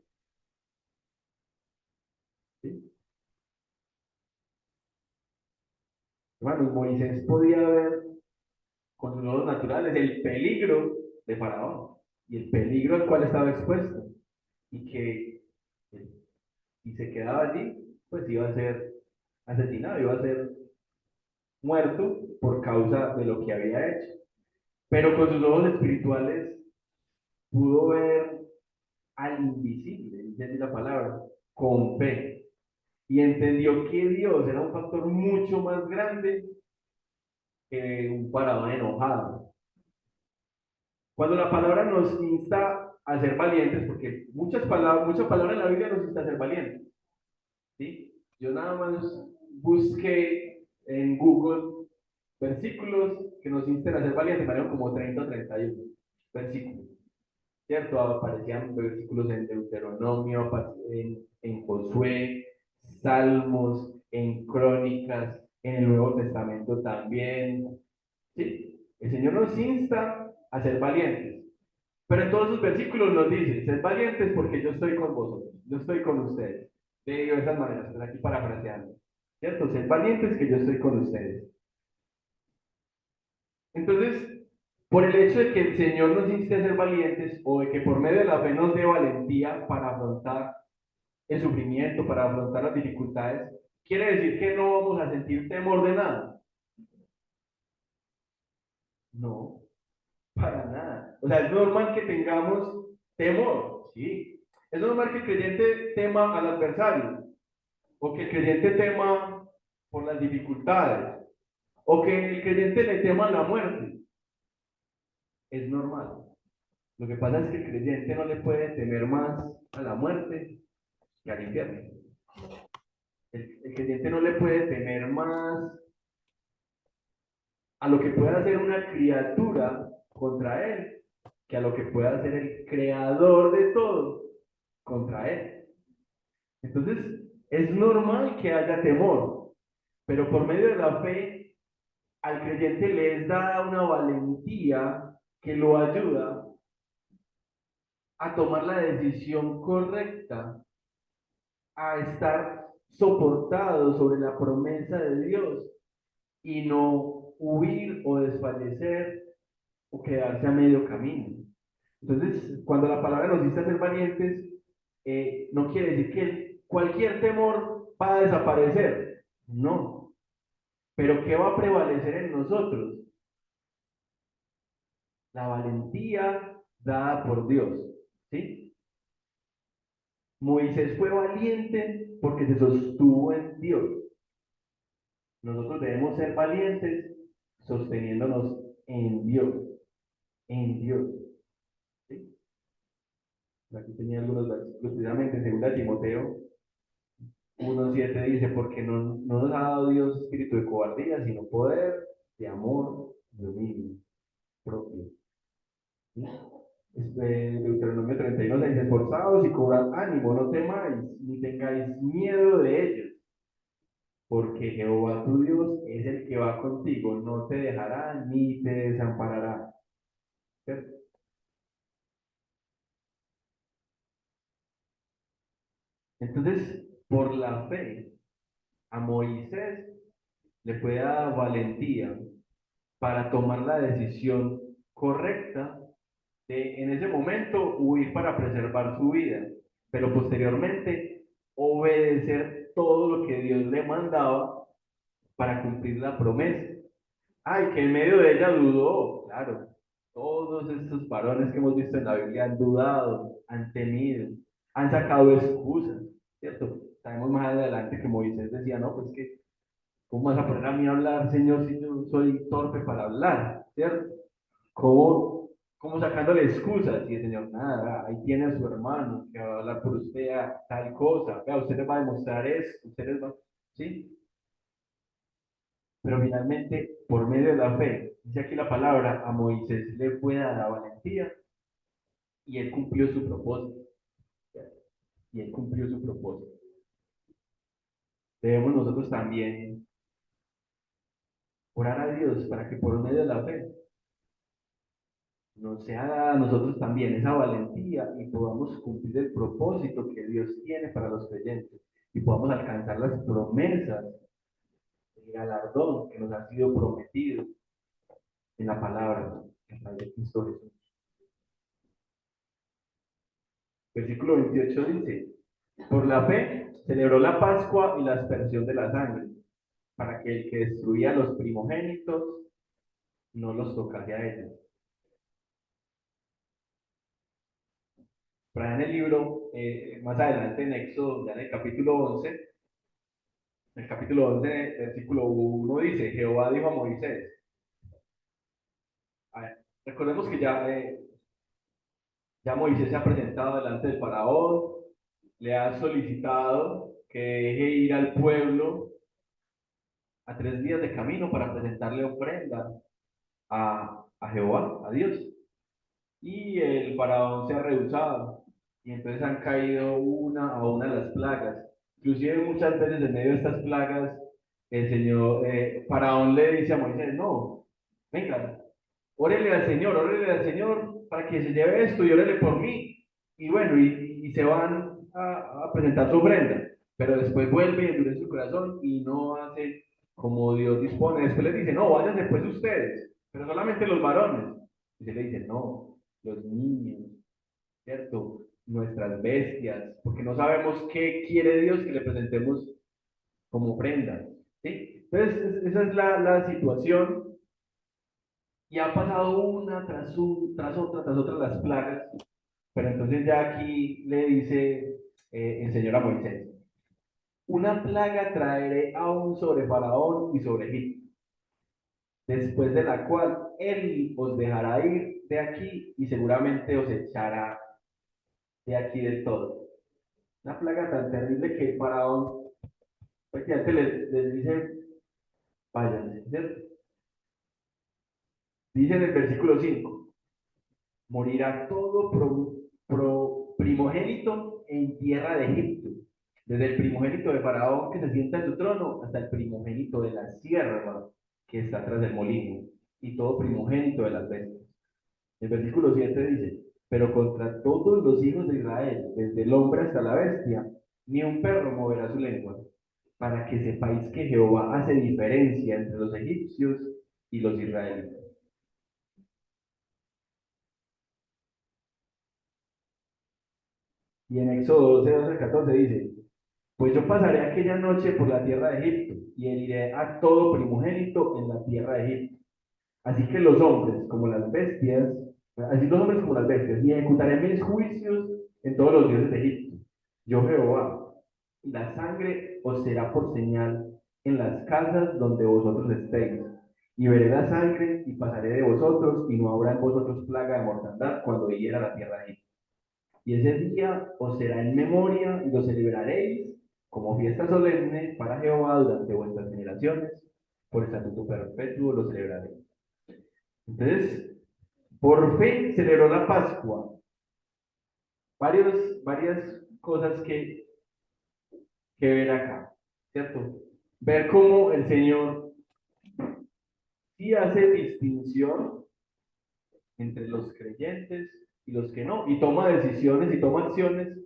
¿Sí? Bueno, Moisés podía ver con sus ojos naturales el peligro de Faraón y el peligro al cual estaba expuesto y que si se quedaba allí, pues iba a ser asesinado, iba a ser muerto por causa de lo que había hecho. Pero con sus ojos espirituales pudo ver al invisible, dice la palabra, con fe. Y entendió que Dios era un factor mucho más grande que un faraón enojado. Cuando la palabra nos insta a ser valientes, porque muchas palabras en la Biblia nos insta a ser valientes, ¿sí? Yo nada más busqué en Google versículos que nos insten a ser valientes, valieron como 30 o 31 versículos, ¿cierto? Aparecían versículos en Deuteronomio, en Josué, Salmos, en Crónicas, en el Nuevo Testamento también, ¿sí? El Señor nos insta a ser valientes. Pero en todos sus versículos nos dice, sed valientes porque yo estoy con vosotros, yo estoy con ustedes. De diversas maneras, pero aquí parafraseando. ¿Cierto? Sed valientes que yo estoy con ustedes. Entonces, por el hecho de que el Señor nos inste a ser valientes o de que por medio de la fe nos dé valentía para afrontar el sufrimiento, para afrontar las dificultades, quiere decir que no vamos a sentir temor de nada. No, para nada. O sea, es normal que tengamos temor, ¿sí? Es normal que el creyente tema al adversario, o que el creyente tema por las dificultades, o que el creyente le tema a la muerte. Es normal. Lo que pasa es que el creyente no le puede temer más a la muerte que al infierno. El creyente no le puede temer más a lo que pueda hacer una criatura contra él que a lo que pueda hacer el creador de todo contra él. Entonces, es normal que haya temor, pero por medio de la fe, al creyente les da una valentía que lo ayuda a tomar la decisión correcta, a estar soportado sobre la promesa de Dios y no huir o desfallecer o quedarse a medio camino. Entonces, cuando la palabra nos dice ser valientes, no quiere decir que cualquier temor va a desaparecer, no. Pero ¿qué va a prevalecer en nosotros? La valentía dada por Dios, ¿sí? Moisés fue valiente porque se sostuvo en Dios. Nosotros debemos ser valientes sosteniéndonos en Dios, en Dios. ¿Sí? Aquí tenía algunos versículos, precisamente en 2 Timoteo 1:7 dice, porque no nos ha dado Dios espíritu de cobardía, sino poder, de amor, de dominio propio. ¿Sí? Deuteronomio 31 dice, esforzados y cobrad ánimo, no temáis, ni tengáis miedo de ellos, porque Jehová tu Dios es el que va contigo, no te dejará ni te desamparará. ¿Cierto? Entonces, por la fe, a Moisés le fue dada valentía para tomar la decisión correcta de, en ese momento, huir para preservar su vida, pero posteriormente obedecer todo lo que Dios le mandaba para cumplir la promesa. Ay, que en medio de ella dudó, claro. Todos estos varones que hemos visto en la Biblia han dudado, han temido, han sacado excusas, ¿cierto? Sabemos más adelante que Moisés decía, no, pues que, ¿cómo vas a poner a mí a hablar, Señor, si yo soy torpe para hablar, ¿cierto? ¿Cómo sacándole excusas? Y el Señor, nada, ahí tiene a su hermano que va a hablar por usted a tal cosa, vea, usted les va a demostrar esto, usted les va, ¿sí? Pero finalmente, por medio de la fe, dice aquí la palabra, a Moisés le fue dada la valentía y él cumplió su propósito. Y él cumplió su propósito. Debemos nosotros también orar a Dios para que por medio de la fe nos sea dada a nosotros también esa valentía y podamos cumplir el propósito que Dios tiene para los creyentes y podamos alcanzar las promesas, el galardón que nos ha sido prometido en la palabra, en la de Cristo Jesús. Versículo 28 dice, por la fe celebró la Pascua y la aspersión de la sangre, para que el que destruía a los primogénitos no los tocase a ellos. Para en el libro, más adelante en Éxodo, ya en el capítulo 11, versículo 1 dice, Jehová dijo a Moisés, a ver, recordemos que ya Moisés se ha presentado delante del faraón, le ha solicitado que deje ir al pueblo a 3 días de camino para presentarle ofrenda a Jehová, a Dios. Y el faraón se ha rehusado. Y entonces han caído una a una las plagas. Inclusive muchas veces en medio de estas plagas, el Señor, faraón le dice a Moisés, no, venga, órele al Señor para que se lleve esto y órele por mí. Y bueno, y se van a presentar su ofrenda. Pero después vuelve y endurece su corazón y no hace como Dios dispone. Después les dice, no, vayan después ustedes, pero solamente los varones. Y se le dice, no, los niños, ¿cierto? Nuestras bestias, porque no sabemos qué quiere Dios que le presentemos como ofrenda, ¿sí? Entonces, esa es la situación y ha pasado una tras otra las plagas, pero entonces ya aquí le dice el Señor a Moisés, una plaga traeré aún sobre Faraón y sobre Egipto, después de la cual él os dejará ir de aquí y seguramente os echará de aquí del todo. Una plaga tan terrible que el Faraón prácticamente les dice, váyanse, ¿cierto? Dice en el versículo 5, morirá todo primogénito en tierra de Egipto, desde el primogénito de Faraón que se sienta en su trono hasta el primogénito de la sierva que está tras del molino, y todo primogénito de las bestias. El versículo 7 dice, pero contra todos los hijos de Israel, desde el hombre hasta la bestia, ni un perro moverá su lengua, para que sepáis que Jehová hace diferencia entre los egipcios y los israelitas. Y en Éxodo 12, 12 al 14 dice, pues yo pasaré aquella noche por la tierra de Egipto y heriré a todo primogénito en la tierra de Egipto. Así que los hombres como las bestias, así los hombres como las bestias, y ejecutaré mis juicios en todos los dioses de Egipto. Yo Jehová, y la sangre os será por señal en las casas donde vosotros estéis. Y veré la sangre y pasaré de vosotros, y no habrá en vosotros plaga de mortandad cuando hiera la tierra de Egipto. Y ese día os será en memoria y lo celebraréis como fiesta solemne para Jehová durante vuestras generaciones. Por estatuto perpetuo lo celebraréis. Entonces, por fe celebró la Pascua. Varias cosas que ver acá, ¿cierto? Ver cómo el Señor sí hace distinción entre los creyentes y los que no, y toma decisiones y toma acciones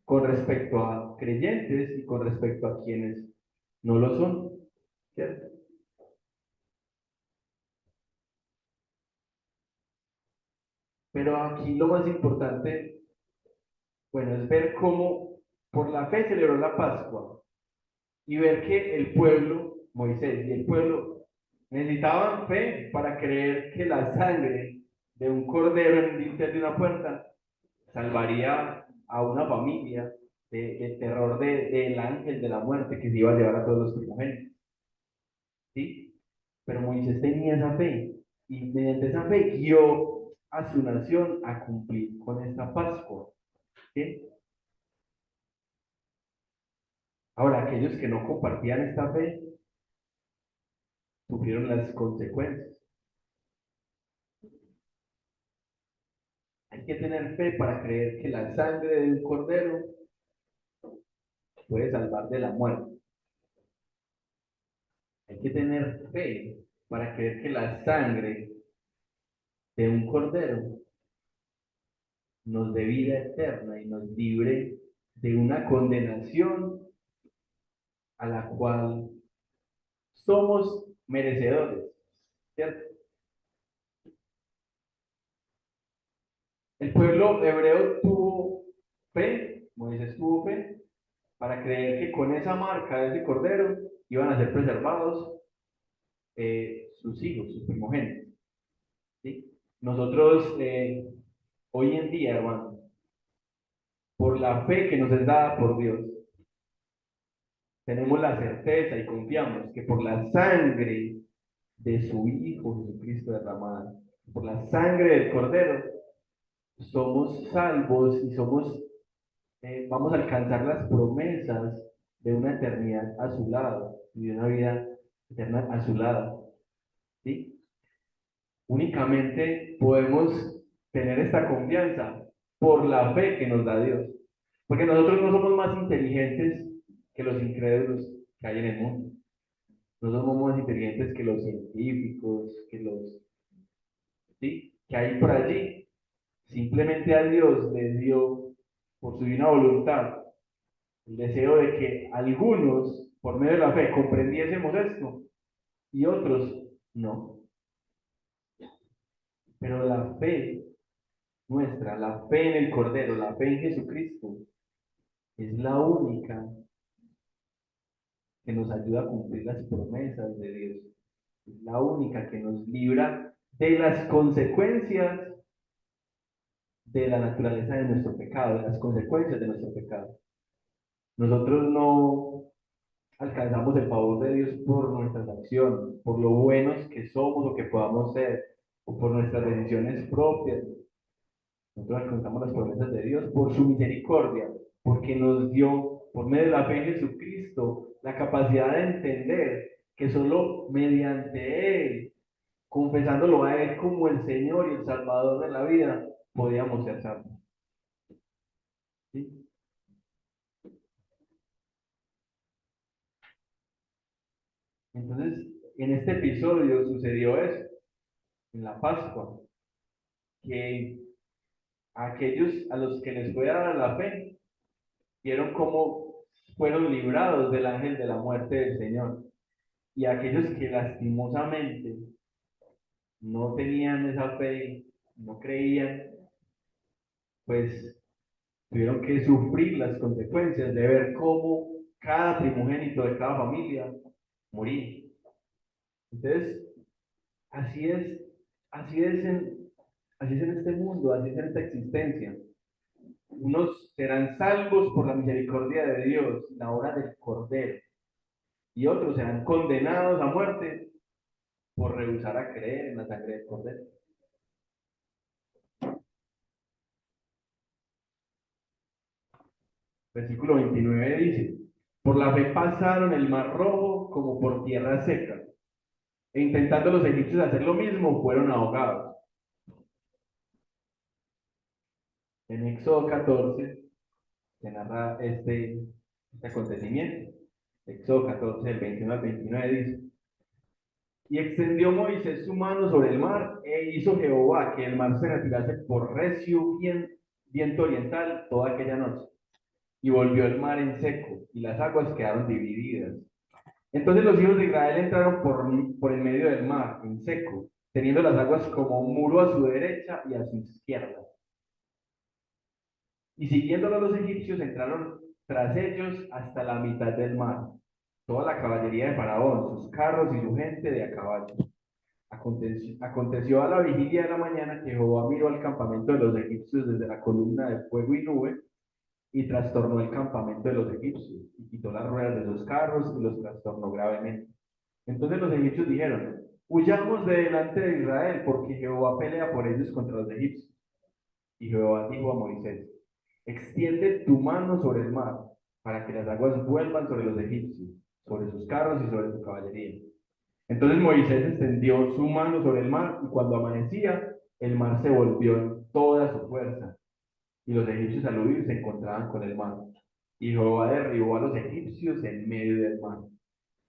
con respecto a creyentes y con respecto a quienes no lo son, ¿cierto? Pero aquí lo más importante, bueno, es ver cómo por la fe celebró la Pascua y ver que el pueblo, Moisés y el pueblo, necesitaban fe para creer que la sangre de un cordero en el dintel de una puerta salvaría a una familia del terror del ángel de la muerte que se iba a llevar a todos los primogénitos. ¿Sí? Pero Moisés tenía esa fe y mediante esa fe guió a su nación a cumplir con esta Pascua. ¿Sí? Ahora, aquellos que no compartían esta fe sufrieron las consecuencias. Hay que tener fe para creer que la sangre de un cordero puede salvar de la muerte. Hay que tener fe para creer que la sangre de un cordero nos dé vida eterna y nos libre de una condenación a la cual somos merecedores, ¿cierto? El pueblo hebreo tuvo fe, Moisés tuvo fe, para creer que con esa marca de ese cordero iban a ser preservados sus hijos, sus primogénitos. ¿Sí? Nosotros, hoy en día, hermano, por la fe que nos es dada por Dios, tenemos la certeza y confiamos que por la sangre de su Hijo Jesucristo derramada, por la sangre del Cordero, somos salvos y vamos a alcanzar las promesas de una eternidad a su lado y de una vida eterna a su lado. ¿Sí? Únicamente podemos tener esta confianza por la fe que nos da Dios. Porque nosotros no somos más inteligentes que los incrédulos que hay en el mundo. No somos más inteligentes que los científicos, ¿sí? Que hay por allí. Simplemente a Dios le dio, por su divina voluntad, el deseo de que algunos, por medio de la fe, comprendiésemos esto y otros no. Pero la fe nuestra, la fe en el Cordero, la fe en Jesucristo, es la única que nos ayuda a cumplir las promesas de Dios. Es la única que nos libra de las consecuencias de la naturaleza de nuestro pecado, de las consecuencias de nuestro pecado. Nosotros no alcanzamos el favor de Dios por nuestras acciones, por lo buenos que somos o que podamos ser, o por nuestras decisiones propias. Nosotros alcanzamos las promesas de Dios por su misericordia, porque nos dio, por medio de la fe en Jesucristo, la capacidad de entender que solo mediante Él, confesándolo a Él como el Señor y el Salvador de la vida, podíamos ser salvos. ¿Sí? Entonces, en este episodio sucedió eso, en la Pascua, que aquellos a los que les fue dada la fe, vieron cómo fueron librados del ángel de la muerte del Señor. Y aquellos que lastimosamente no tenían esa fe, no creían, pues tuvieron que sufrir las consecuencias de ver cómo cada primogénito de cada familia moría. Entonces, así es, así es así es en este mundo, así es en esta existencia. Unos serán salvos por la misericordia de Dios, la obra del Cordero, y otros serán condenados a muerte por rehusar a creer en la sangre del Cordero. Versículo 29 dice, por la fe pasaron el mar rojo como por tierra seca, e intentando los egipcios hacer lo mismo, fueron ahogados. En Éxodo 14 se narra este acontecimiento. Éxodo 14, del 21 al 29 dice, y extendió Moisés su mano sobre el mar, e hizo Jehová que el mar se retirase por recio viento oriental toda aquella noche. Y volvió el mar en seco, y las aguas quedaron divididas. Entonces los hijos de Israel entraron por el medio del mar, en seco, teniendo las aguas como un muro a su derecha y a su izquierda. Y siguiéndolo los egipcios entraron tras ellos hasta la mitad del mar, toda la caballería de Faraón, sus carros y su gente de a caballo. Aconteció a la vigilia de la mañana que Jehová miró al campamento de los egipcios desde la columna de fuego y nube y trastornó el campamento de los egipcios y quitó las ruedas de los carros y los trastornó gravemente. Entonces los egipcios dijeron, huyamos de delante de Israel porque Jehová pelea por ellos contra los egipcios. Y Jehová dijo a Moisés, extiende tu mano sobre el mar para que las aguas vuelvan sobre los egipcios, sobre sus carros y sobre su caballería. Entonces Moisés extendió su mano sobre el mar y cuando amanecía, el mar se volvió en toda su fuerza y los egipcios al huir se encontraban con el mar. Y Jehová derribó a los egipcios en medio del mar.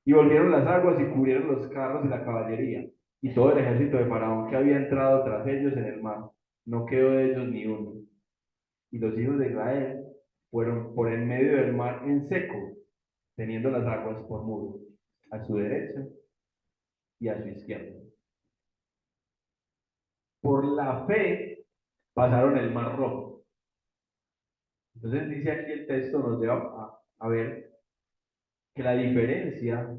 Y volvieron las aguas y cubrieron los carros y la caballería y todo el ejército de Faraón que había entrado tras ellos en el mar. No quedó de ellos ni uno. Y los hijos de Israel fueron por el medio del mar en seco, teniendo las aguas por muro, a su derecha y a su izquierda. Por la fe pasaron el mar rojo. Entonces dice aquí el texto, nos lleva a ver que la diferencia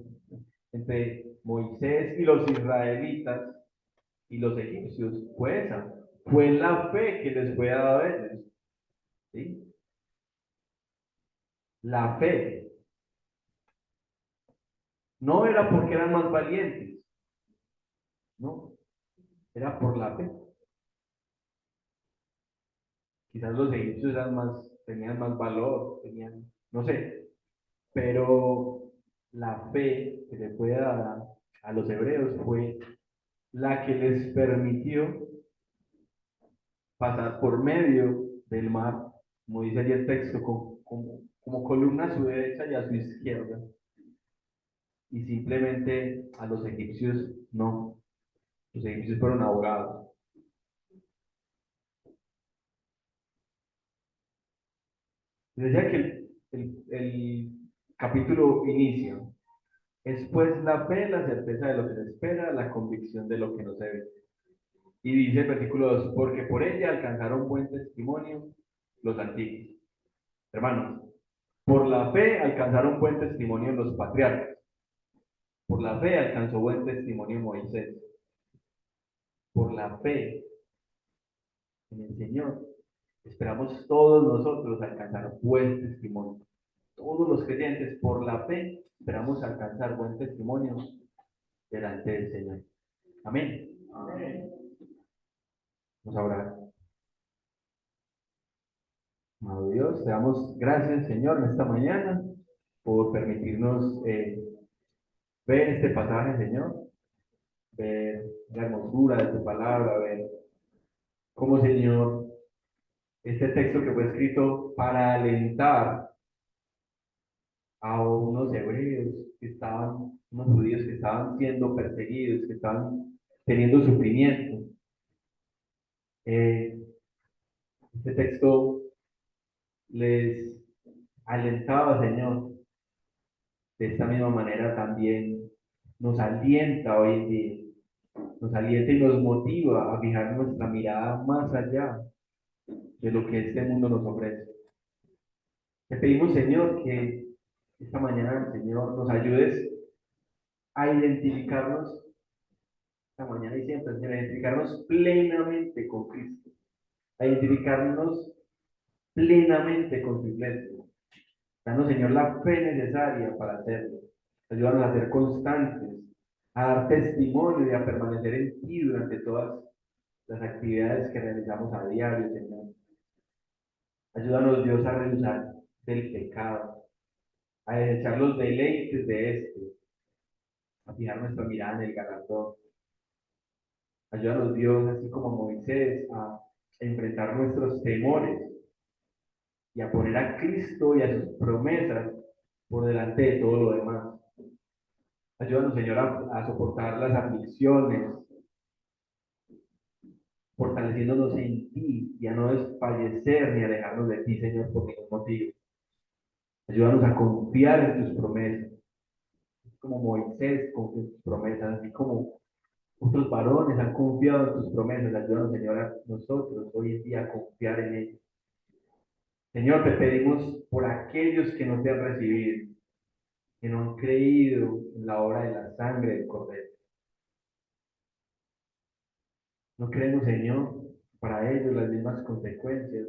entre Moisés y los israelitas y los egipcios fue esa, fue la fe que les fue dada a ellos. ¿Sí? La fe no era porque eran más valientes, no, era por la fe. Quizás los egipcios eran más, tenían más valor, tenían, no sé, pero la fe que le fue dada a los hebreos fue la que les permitió pasar por medio del mar, como dice allí el texto, como columna a su derecha y a su izquierda. Y simplemente a los egipcios no, los egipcios fueron ahogados. Decía que el capítulo inicia, es pues la fe, la certeza de lo que se espera, la convicción de lo que no se ve. Y dice el versículo 2, porque por ella alcanzaron buen testimonio los antiguos. Hermanos, por la fe alcanzaron buen testimonio los patriarcas. Por la fe alcanzó buen testimonio Moisés. Por la fe en el Señor esperamos todos nosotros alcanzar buen testimonio. Todos los creyentes, por la fe, esperamos alcanzar buen testimonio delante del Señor. Amén. Amén. Vamos a orar. Amado Dios, te damos gracias, Señor, en esta mañana por permitirnos ver este pasaje, Señor, ver la hermosura de tu palabra, ver cómo, Señor, Este texto que fue escrito para alentar a unos hebreos que estaban, unos judíos que estaban siendo perseguidos, que estaban teniendo sufrimiento. Este texto les alentaba, Señor, de esta misma manera también nos alienta hoy en día, nos alienta y nos motiva a fijar nuestra mirada más allá de lo que este mundo nos ofrece. Te pedimos, Señor, que esta mañana, Señor, nos ayudes a identificarnos, esta mañana y siempre, Señor, a identificarnos plenamente con Cristo, a identificarnos plenamente con tu iglesia. Danos, Señor, la fe necesaria para hacerlo. Ayúdanos a ser constantes, a dar testimonio y a permanecer en ti durante todas las actividades que realizamos a diario, Señor. Ayúdanos, Dios, a rehusar del pecado, a desechar los deleites de este, a fijar nuestra mirada en el galardón. Ayúdanos, Dios, así como Moisés, a enfrentar nuestros temores y a poner a Cristo y a sus promesas por delante de todo lo demás. Ayúdanos, Señor, a soportar las aflicciones, fortaleciéndonos en ti y a no desfallecer ni alejarnos de ti, Señor, por ningún motivo. Ayúdanos a confiar en tus promesas, como Moisés confió en tus promesas, así como otros varones han confiado en tus promesas. Ayúdanos, Señor, a nosotros hoy en día a confiar en ellas. Señor, te pedimos por aquellos que no te han recibido, que no han creído en la obra de la sangre del Cordero. No creemos, Señor, para ellos las mismas consecuencias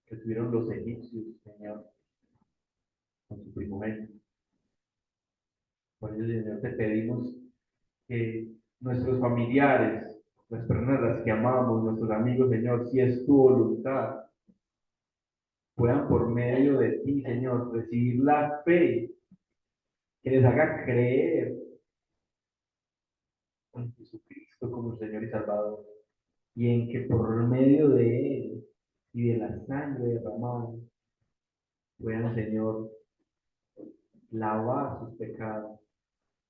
que tuvieron los egipcios, Señor, con su primogénito. Por eso, Señor, te pedimos que nuestros familiares, las personas a las que amamos, nuestros amigos, Señor, si es tu voluntad, puedan por medio de ti, Señor, recibir la fe que les haga creer en Jesucristo como Señor y Salvador, y en que por medio de Él y de la sangre derramada puedan, Señor, lavar sus pecados,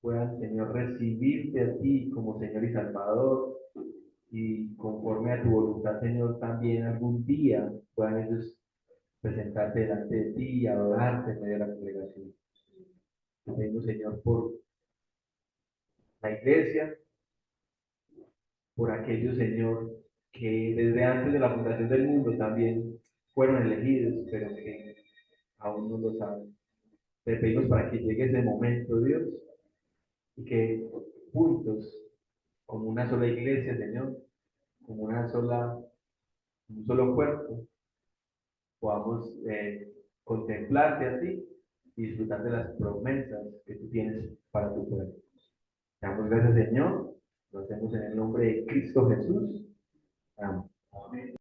puedan, Señor, recibirte a ti como Señor y Salvador, y conforme a tu voluntad, Señor, también algún día puedan ellos presentarte delante de ti y adorarte en medio de la congregación. Te pedimos, Señor, por la iglesia, por aquellos, Señor, que desde antes de la fundación del mundo también fueron elegidos, pero que aún no lo saben. Te pedimos para que llegue ese momento, Dios, y que juntos, como una sola iglesia, Señor, como un solo cuerpo, podamos contemplarte a ti y disfrutar de las promesas que tú tienes para tu pueblo. Te damos gracias, Señor. Lo hacemos en el nombre de Cristo Jesús. Amén.